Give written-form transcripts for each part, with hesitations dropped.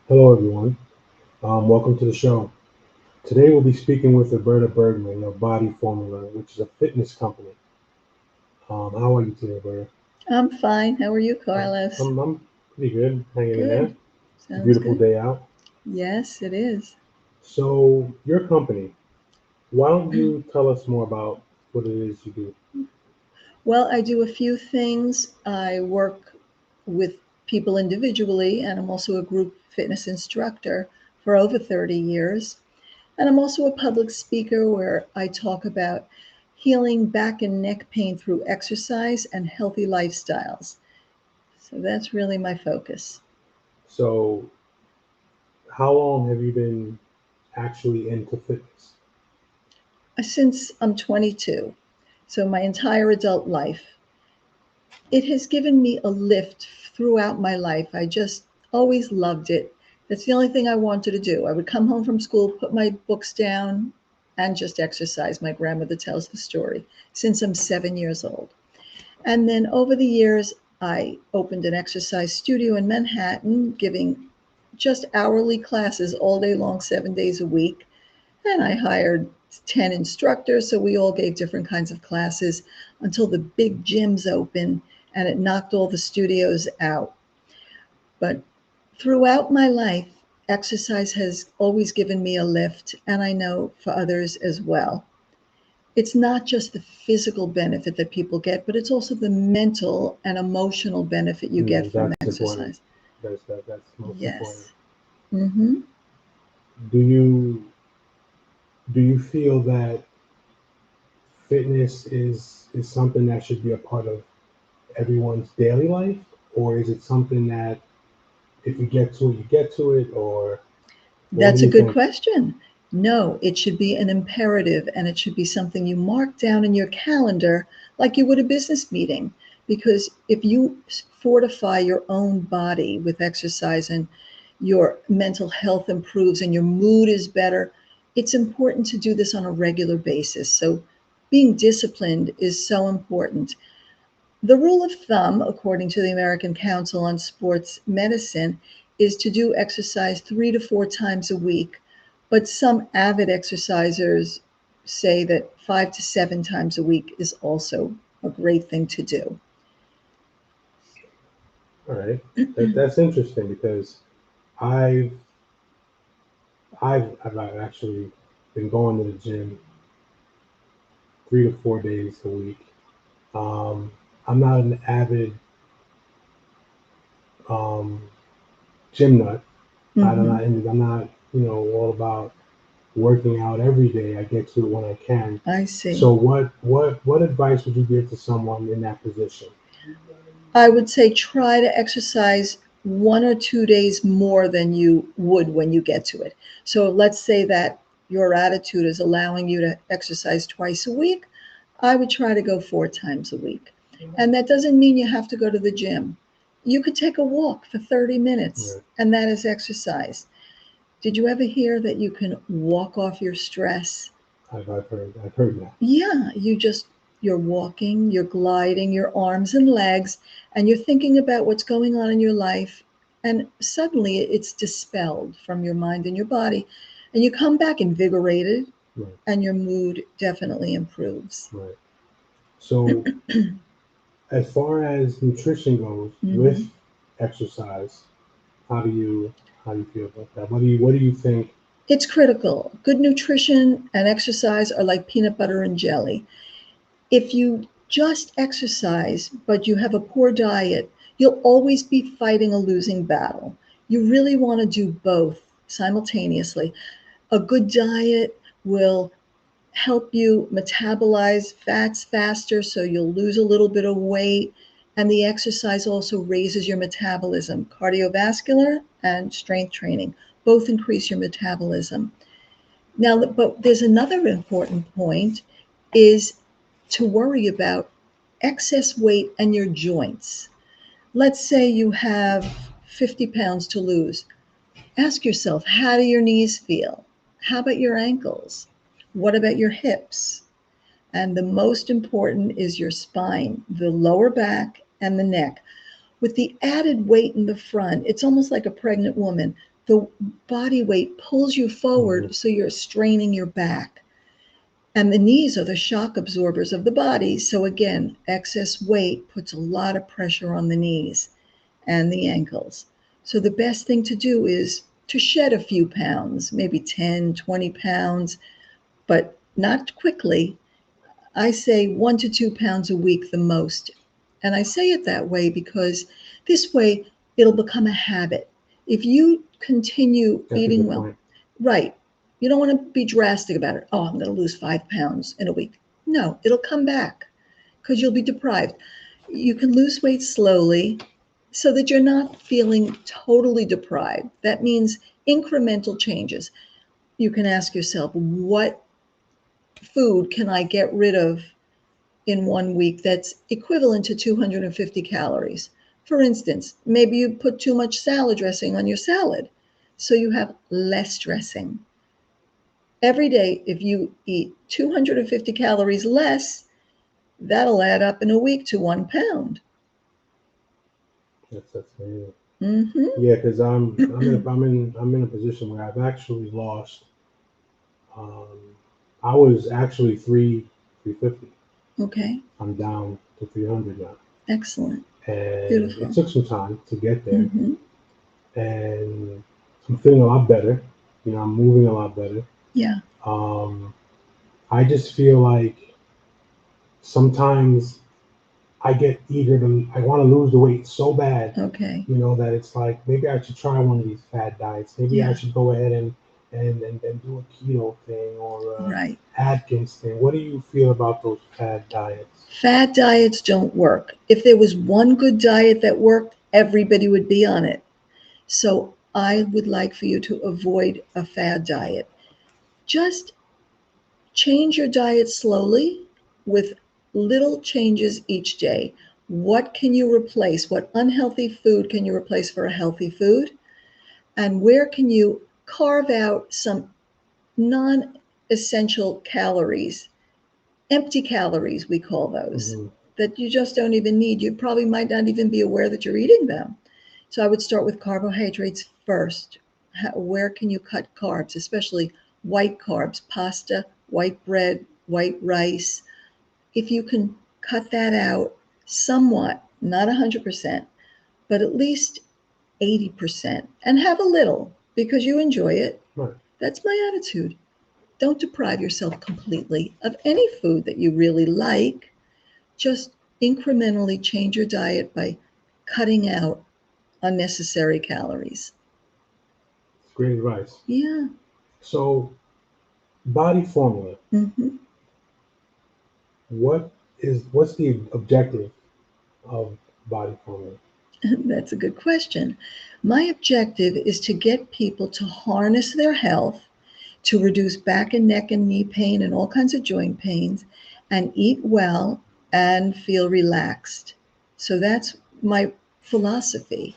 Hello, everyone. Welcome to the show. Today, we'll be speaking with Roberta Bergman of Body Formula, which is a fitness company. How are you today, Roberta? I'm fine. How are you, Um, Carlos? I'm pretty good, hanging in there. Good. It's a Sounds beautiful good. day out. Yes, it is. So, your company, why don't you tell us more about what it is you do? Well, I do a few things. I work with people individually, and I'm also a group fitness instructor for over 30 years. And I'm also a public speaker where I talk about healing back and neck pain through exercise and healthy lifestyles. So that's really my focus. So, how long have you been actually into fitness? Since I'm 22, so my entire adult life, it has given me a lift throughout my life. I just always loved it. That's the only thing I wanted to do. I would come home from school, put my books down, and just exercise. My grandmother tells the story since I'm 7 years old. And then over the years, I opened an exercise studio in Manhattan, giving just hourly classes all day long, 7 days a week. And I hired 10 instructors, so we all gave different kinds of classes until the big gyms opened and it knocked all the studios out. But throughout my life, exercise has always given me a lift, and I know for others as well. It's not just the physical benefit that people get, but it's also the mental and emotional benefit you get from That's important. exercise. That's most important. Yes. Mm-hmm. Do you do you feel that fitness is something that should be a part of everyone's daily life, or is it something that if you get to it, you get to it, or what do That's a you good think? question. No, it should be an imperative and it should be something you mark down in your calendar like you would a business meeting. Because if you fortify your own body with exercise and your mental health improves and your mood is better, it's important to do this on a regular basis. So, being disciplined is so important. The rule of thumb, according to the American Council on Sports Medicine, is to do exercise 3 to 4 times a week. But some avid exercisers say that 5 to 7 times a week is also a great thing to do. All right, that's interesting because I've I've actually been going to the gym 3 to 4 days a week. Um, I'm not an avid um, gym nut. Hmm. I'm not all about working out every day. I get to it when I can. I see. So what advice would you give to someone in that position? I would say try to exercise 1 or 2 days more than you would when you get to it. So let's say that your attitude is allowing you to exercise twice a week. I would try to go 4 times a week. And that doesn't mean you have to go to the gym. You could take a walk for 30 minutes, Right. and that is exercise. Did you ever hear that you can walk off your stress? I've heard that. Yeah, you're walking, you're gliding your arms and legs, and you're thinking about what's going on in your life, and suddenly it's dispelled from your mind and your body, and you come back invigorated, Right, and your mood definitely improves. right. So as far as nutrition goes with Hmm. exercise, how do you how do you feel about that? What do you think? It's critical. Good nutrition and exercise are like peanut butter and jelly. If you just exercise, but you have a poor diet, you'll always be fighting a losing battle. You really want to do both simultaneously. A good diet will help you metabolize fats faster, so you'll lose a little bit of weight. And the exercise also raises your metabolism. Cardiovascular and strength training both increase your metabolism. Now, but there's another important point is to worry about excess weight and your joints. Let's say you have 50 pounds to lose. Ask yourself, how do your knees feel? How about your ankles? What about your hips? And the most important is your spine, the lower back, and the neck. With the added weight in the front, it's almost like a pregnant woman. the body weight pulls you Hmm. forward, so you're straining your back. And the knees are the shock absorbers of the body. So again, excess weight puts a lot of pressure on the knees and the ankles. So the best thing to do is to shed a few pounds, maybe 10, 20 pounds, but not quickly. I say 1 to 2 pounds a week the most. And I say it that way because this way it'll become a habit. If you continue That's a eating good well, point. right, you don't want to be drastic about it. Oh, I'm going to lose 5 pounds in a week. No, it'll come back because you'll be deprived. You can lose weight slowly so that you're not feeling totally deprived. That means incremental changes. You can ask yourself, what food can I get rid of in 1 week that's equivalent to 250 calories? For instance, maybe you put too much salad dressing on your salad, so you have less dressing. Every day, if you eat 250 calories less, that'll add up in a week to 1 pound. That's amazing. Mm-hmm. Yeah, because I'm in a position where I've actually lost. Um, I was actually 350. Okay. I'm down to 300 now, Excellent. and it Beautiful. took some time to get there. Mm-hmm. And I'm feeling a lot better. I'm moving a lot better. Yeah. Um, I just feel like sometimes I get eager to, I want to lose the weight so bad, Okay. that it's like maybe I should try one of these fad diets. Maybe I Yeah. should go ahead and do a keto thing or Right. Atkins thing. What do you feel about those fad diets? Fad diets don't work. If there was one good diet that worked, everybody would be on it. So I would like for you to avoid a fad diet. Just change your diet slowly with little changes each day. What can you replace? What unhealthy food can you replace for a healthy food? And where can you carve out some non essential calories, empty calories, we call those, Hmm. that you just don't even need? You probably might not even be aware that you're eating them. So I would start with carbohydrates first. Where can you cut carbs, especially white carbs, pasta, white bread, white rice? If you can cut that out somewhat, not 100%, but at least 80%, and have a little because you enjoy it, Right. that's my attitude. Don't deprive yourself completely of any food that you really like. Just incrementally change your diet by cutting out unnecessary calories. It's great advice. Yeah. So, body formula. Hmm. What's the objective of body formula? That's a good question. My objective is to get people to harness their health, to reduce back and neck and knee pain and all kinds of joint pains, and eat well and feel relaxed. So that's my philosophy.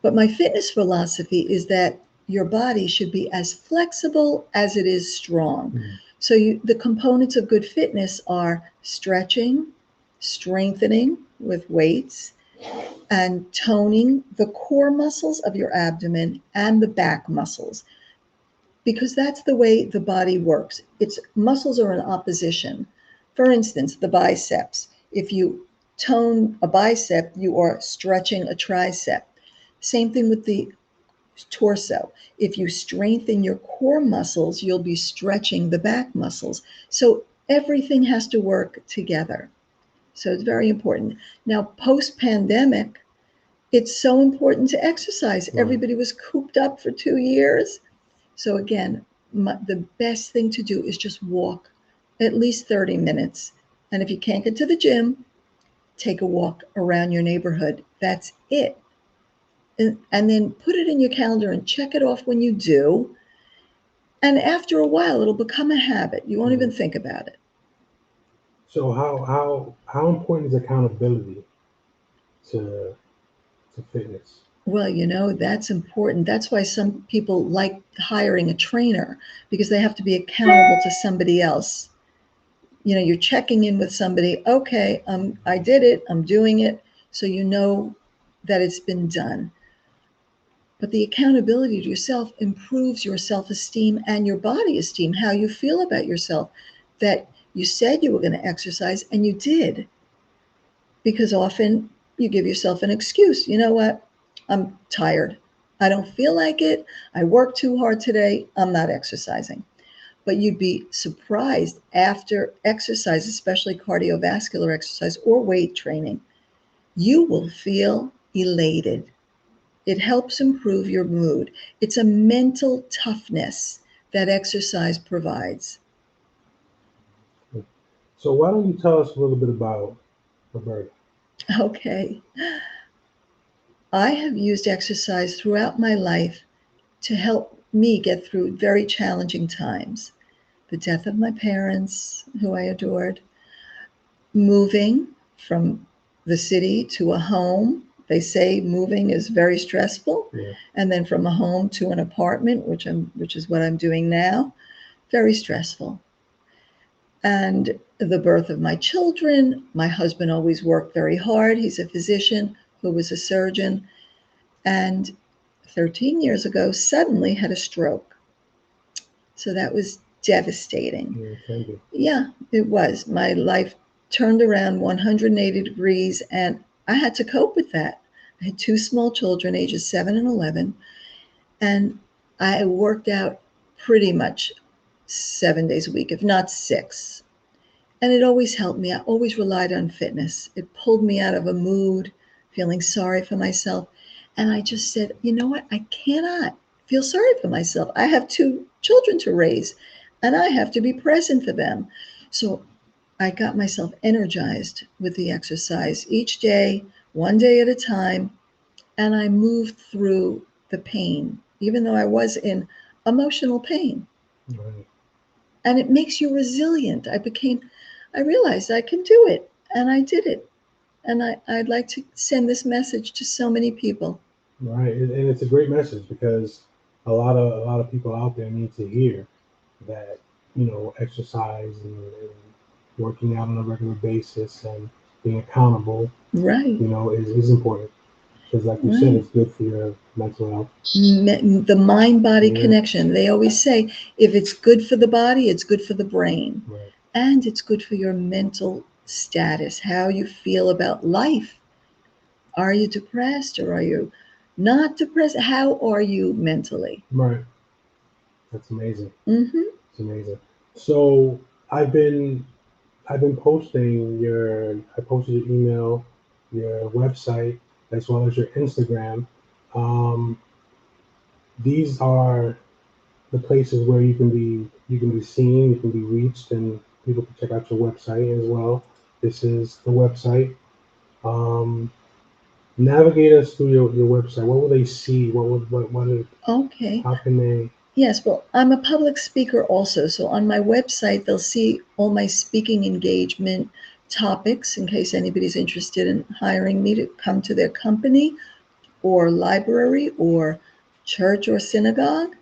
But my fitness philosophy is that your body should be as flexible as it is strong. Mhm. So the components of good fitness are stretching, strengthening with weights, and toning the core muscles of your abdomen and the back muscles, because that's the way the body works. Its muscles are in opposition. For instance, the biceps. If you tone a bicep, you are stretching a tricep. Same thing with the torso. If you strengthen your core muscles, you'll be stretching the back muscles. So everything has to work together. So it's very important. Now, post pandemic, it's so important to exercise. Right. Everybody was cooped up for 2 years. So, again, the best thing to do is just walk at least 30 minutes. And if you can't get to the gym, take a walk around your neighborhood. That's it. And then put it in your calendar and check it off when you do. And after a while, it'll become a habit. You won't Mhm. even think about it. So how important is accountability to fitness? Well, that's important. That's why some people like hiring a trainer, because they have to be accountable to somebody else. You're checking in with somebody. Okay, I did it. I'm doing it. So you know that it's been done. But the accountability to yourself improves your self esteem and your body esteem, how you feel about yourself. That you said you were going to exercise and you did. Because often you give yourself an excuse. You know what? I'm tired. I don't feel like it. I worked too hard today. I'm not exercising. But you'd be surprised after exercise, especially cardiovascular exercise or weight training, you will feel elated. It helps improve your mood. It's a mental toughness that exercise provides. So why don't you tell us a little bit about Roberta? Okay. I have used exercise throughout my life to help me get through very challenging times. The death of my parents, who I adored, moving from the city to a home. They say moving is very stressful, Yeah. and then from a home to an apartment, which is what I'm doing now, very stressful. And the birth of my children, my husband always worked very hard. He's a physician who was a surgeon, and 13 years ago suddenly had a stroke. So that was devastating. Yeah, it can be. Yeah, it was. My life turned around 180 degrees, and I had to cope with that. I had two small children, ages 7 and 11, and I worked out pretty much 7 days a week, if not six. And it always helped me. I always relied on fitness. It pulled me out of a mood, feeling sorry for myself. And I just said, you know what? I cannot feel sorry for myself. I have two children to raise, and I have to be present for them. So I got myself energized with the exercise each day, one day at a time, and I moved through the pain, even though I was in emotional pain. Right. And it makes you resilient. I realized I can do it, and I did it. And I'd like to send this message to so many people. Right. And it's a great message because a lot of people out there need to hear that, exercise and working out on a regular basis and being accountable, Right, is important. Because like you said, right. it's good for your mental health. The mind body Yeah. connection. They always say if it's good for the body, it's good for the brain. Right. And it's good for your mental status, how you feel about life. Are you depressed or are you not depressed? How are you mentally? Right. That's amazing. Mm-hmm. It's amazing. So I've been I've been posting I posted your email, your website, as well as your Instagram. Um, these are the places where you can be seen, you can be reached, and people can check out your website as well. This is the website. Um, Navigate us through your website. What will they see? Okay. How can they? Yes, well, I'm a public speaker also. So on my website, they'll see all my speaking engagement topics in case anybody's interested in hiring me to come to their company or library or church or synagogue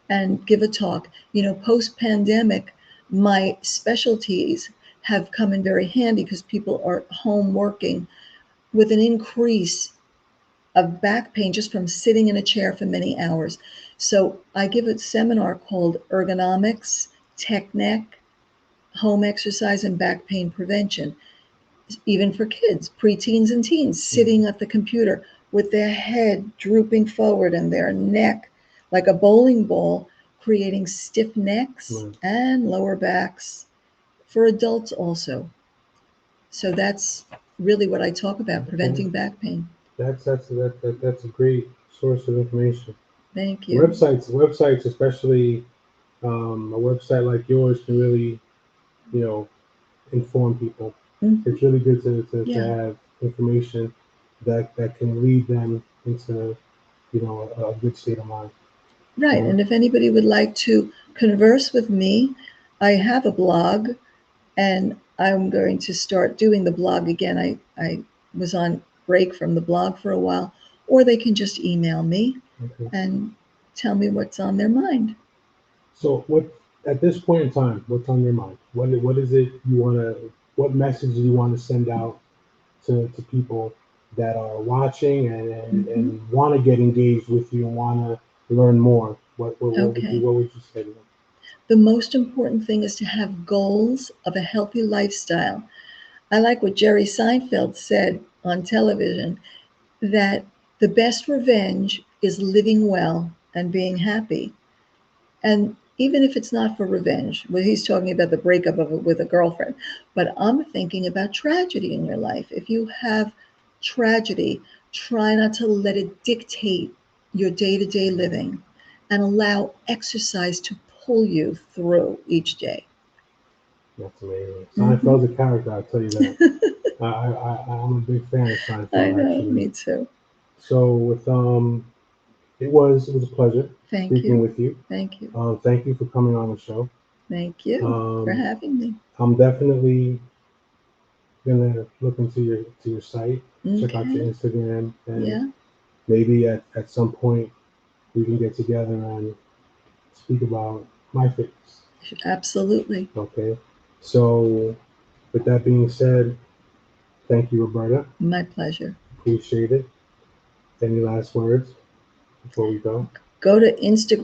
and give a talk. Post pandemic, my specialties have come in very handy because people are home working with an increase of back pain just from sitting in a chair for many hours. So I give a seminar called Ergonomics, Tech Neck, Home Exercise, and Back Pain Prevention, even for kids, preteens and teens, sitting at the computer with their head drooping forward and their neck like a bowling ball, creating stiff necks Right. and lower backs for adults also. So that's really what I talk about, Okay. preventing back pain. That's a great source of information. Thank you. Websites, especially a website like yours, can really, you know, inform people. Hmm. It's really good to Yeah. have information that can lead them into, a good state of mind. Right. So, And if anybody would like to converse with me, I have a blog and I'm going to start doing the blog again. I was on break from the blog for a while, or they can just email me okay. and tell me what's on their mind. So, what at this point in time, what's on your mind? What is it you want to? What message do you want to send out to people? that are watching Hmm. and want to get engaged with you and want to learn more, Okay. what would you say to them? The most important thing is to have goals of a healthy lifestyle. I like what Jerry Seinfeld said on television, that the best revenge is living well and being happy. And even if it's not for revenge, well, he's talking about the breakup of it with a girlfriend, but I'm thinking about tragedy in your life. If you have tragedy, try not to let it dictate your day-to-day living, and allow exercise to pull you through each day. That's amazing. Hmm. Seinfeld's a character, I'll tell you that. I'm a big fan of I Seinfeld, know, actually. me too. So it was a pleasure Thank speaking you. with you. Thank you. Thank you for coming on the show. Thank you for Um, having me. I'm definitely gonna look into your site, check out your Okay. Instagram, and Yeah, maybe at some point we can get together and speak about my fitness. absolutely. Okay. So with that being said, thank you, Roberta. My pleasure. Appreciate it. Any last words before we go? Go to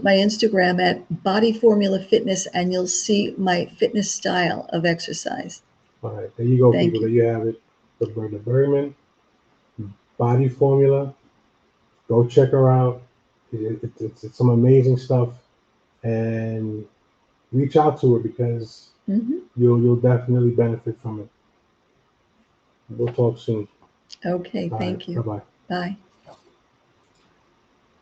my Instagram at Body Formula Fitness, and you'll see my fitness style of exercise. All right, there you go, Thank people. you. There you have it. Roberta Bergman, Body Formula. Go check her out. It's some amazing stuff, and reach out to her because Hmm. you'll definitely benefit from it. We'll talk soon. Okay, All right, thank you. bye bye. Bye.